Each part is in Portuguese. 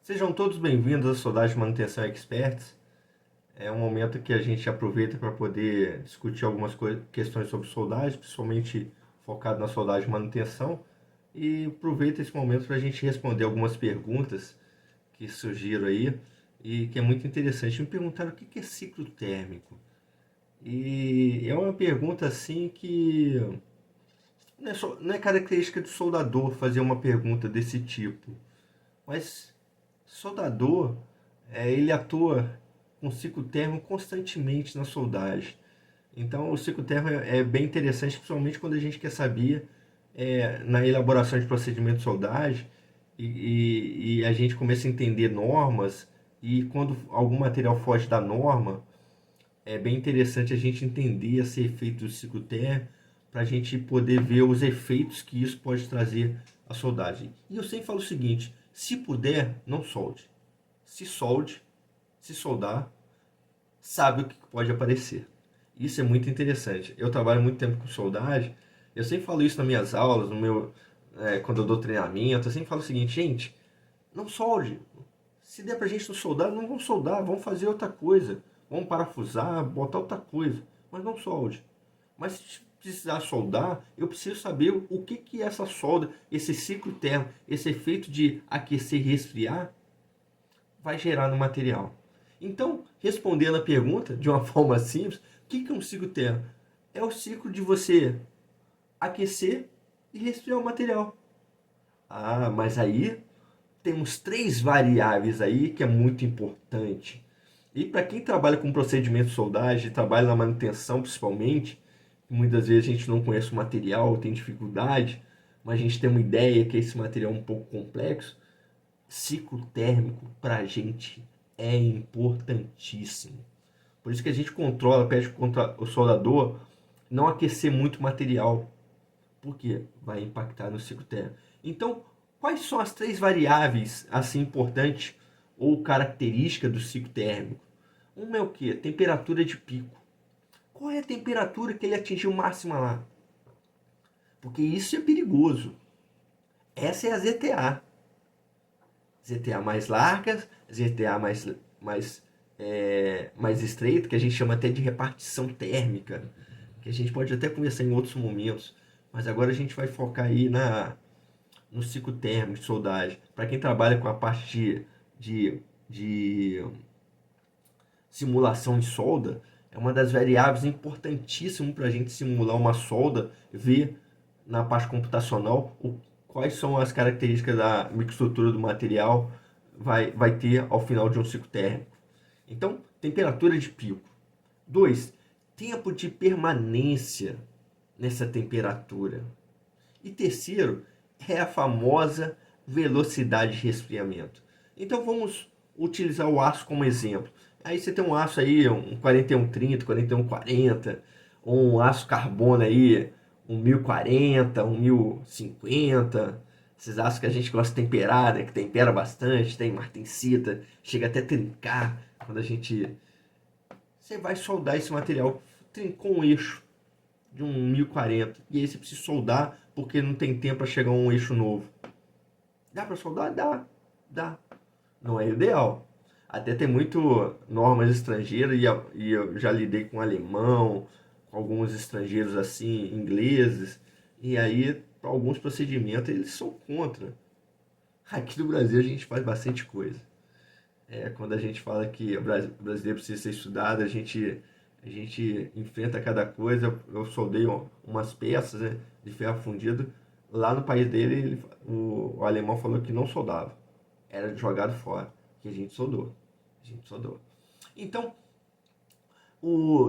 Sejam todos bem-vindos à Soldagem Manutenção Experts. É um momento que a gente aproveita para poder discutir algumas questões sobre soldagem, principalmente focado na soldagem e manutenção, e aproveita esse momento para a gente responder algumas perguntas que surgiram aí e que é muito interessante. Me perguntaram o que é ciclo térmico. E é uma pergunta assim que não é característica do soldador fazer uma pergunta desse tipo, mas soldador, ele atua com ciclo térmico constantemente na soldagem. Então, o ciclo térmico é bem interessante, principalmente quando a gente quer saber na elaboração de procedimento de soldagem e a gente começa a entender normas e quando algum material foge da norma, é bem interessante a gente entender esse efeito do ciclo térmico para a gente poder ver os efeitos que isso pode trazer à soldagem. E eu sempre falo o seguinte: se puder, não solde. Se solde, se soldar, sabe o que pode aparecer. Isso é muito interessante. Eu trabalho muito tempo com soldagem, eu sempre falo isso nas minhas aulas, quando eu dou treinamento, eu sempre falo o seguinte: gente, não solde. Se der pra gente não soldar, não vamos soldar, vamos fazer outra coisa. Vamos parafusar, botar outra coisa, mas não solde. Mas se precisar soldar, eu preciso saber o que é essa solda, esse ciclo térmico, esse efeito de aquecer e resfriar, vai gerar no material. Então, respondendo a pergunta de uma forma simples, o que é um ciclo térmico? É o ciclo de você aquecer e resfriar o material. Ah, mas aí temos três variáveis aí que é muito importante. E para quem trabalha com procedimento de soldagem, trabalha na manutenção principalmente, muitas vezes a gente não conhece o material, tem dificuldade, mas a gente tem uma ideia que esse material é um pouco complexo. Ciclo térmico para a gente é importantíssimo. Por isso que a gente pede contra o soldador não aquecer muito material, porque vai impactar no ciclo térmico. Então, quais são as três variáveis assim importantes ou características do ciclo térmico? Uma é o que? Temperatura de pico. Qual é a temperatura que ele atingiu máxima lá? Porque isso é perigoso. Essa é a ZTA. ZTA mais largas, ZTA mais estreito, que a gente chama até de repartição térmica, que a gente pode até conversar em outros momentos, mas agora a gente vai focar aí no ciclo térmico de soldagem. Para quem trabalha com a parte de simulação de solda, é uma das variáveis importantíssimas para a gente simular uma solda, ver na parte computacional quais são as características da microestrutura do material vai ter ao final de um ciclo térmico. Então, temperatura de pico. 2. Tempo de permanência nessa temperatura. E terceiro, é a famosa velocidade de resfriamento. Então vamos utilizar o aço como exemplo. Aí você tem um aço aí, um 4130, 4140, ou um aço carbono aí, um 1040, um 1050. Esses aços que a gente gosta de temperar, né, que tempera bastante, tem martensita, chega até a trincar quando a gente... Você vai soldar esse material, trincou um eixo de um 1040, e aí você precisa soldar porque não tem tempo para chegar a um eixo novo. Dá para soldar? Dá. Não é ideal. Até tem muito normas estrangeiras e eu já lidei com alemão, com alguns estrangeiros assim, ingleses, e aí para alguns procedimentos eles são contra. Aqui no Brasil a gente faz bastante coisa. Quando a gente fala que o brasileiro precisa ser estudado, a gente enfrenta cada coisa. Eu soldei umas peças, né, de ferro fundido. Lá no país dele, o alemão falou que não soldava. Era jogado fora. Que a gente soldou. A gente soldou. Então,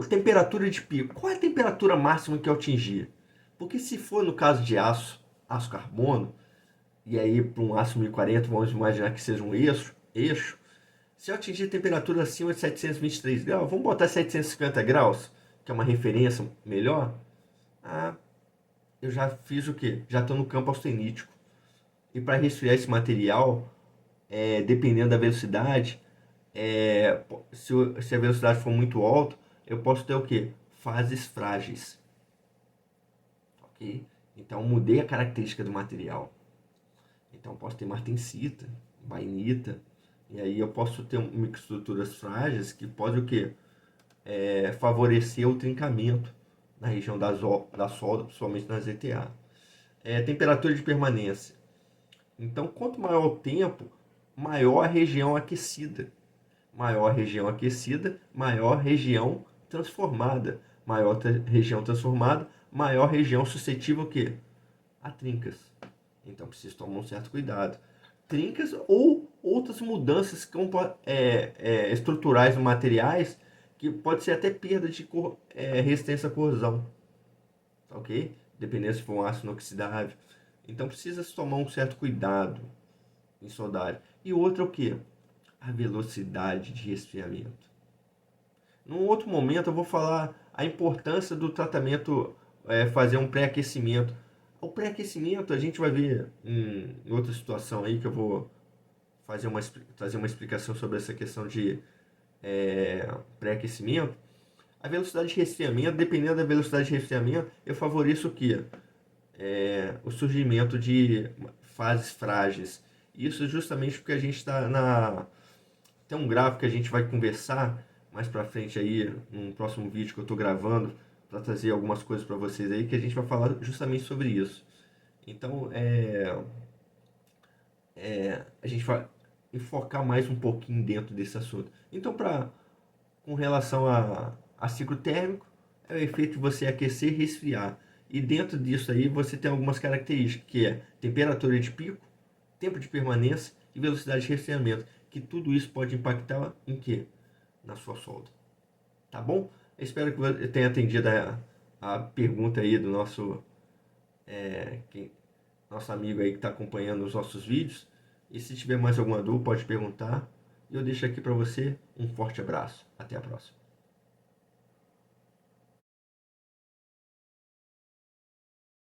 temperatura de pico. Qual é a temperatura máxima que eu atingir? Porque se for no caso de aço carbono, e aí para um aço 1040, vamos imaginar que seja um eixo. Se eu atingir temperatura acima de 723 graus, vamos botar 750 graus, que é uma referência melhor. Ah, eu já fiz o quê? Já estou no campo austenítico. E para resfriar esse material, dependendo da velocidade, se a velocidade for muito alta, eu posso ter o quê? Fases frágeis. Ok? Então mudei a característica do material. Então posso ter martensita, bainita. E aí eu posso ter microestruturas frágeis que podem o quê? Favorecer o trincamento na região da solda, principalmente na ZTA. Temperatura de permanência. Então, quanto maior o tempo, maior a região aquecida. Maior a região aquecida, maior região transformada. Maior região transformada, maior região suscetível o quê? A trincas. Então, preciso tomar um certo cuidado. Trincas ou outras mudanças estruturais no materiais, que pode ser até perda de resistência à corrosão, tá ok? Dependendo se for um aço inoxidável. Então precisa se tomar um certo cuidado em soldagem. E outra é o que? A velocidade de resfriamento. Num outro momento eu vou falar a importância do tratamento, fazer um pré-aquecimento. O pré-aquecimento a gente vai ver em outra situação aí que eu vou trazer uma explicação sobre essa questão de pré-aquecimento. A velocidade de resfriamento, dependendo da velocidade de resfriamento, eu favoreço o que? O surgimento de fases frágeis. Isso justamente porque a gente está na... Tem um gráfico que a gente vai conversar mais para frente aí, num próximo vídeo que eu estou gravando, para trazer algumas coisas para vocês aí, que a gente vai falar justamente sobre isso. Então, a gente vai enfocar mais um pouquinho dentro desse assunto. Então, com relação a ciclo térmico, é o efeito de você aquecer e resfriar. E dentro disso aí você tem algumas características, que é temperatura de pico, tempo de permanência e velocidade de resfriamento. Que tudo isso pode impactar em quê? Na sua solda. Tá bom? Eu espero que você tenha atendido a pergunta aí do nosso amigo aí que está acompanhando os nossos vídeos. E se tiver mais alguma dúvida, pode perguntar. E eu deixo aqui para você um forte abraço. Até a próxima.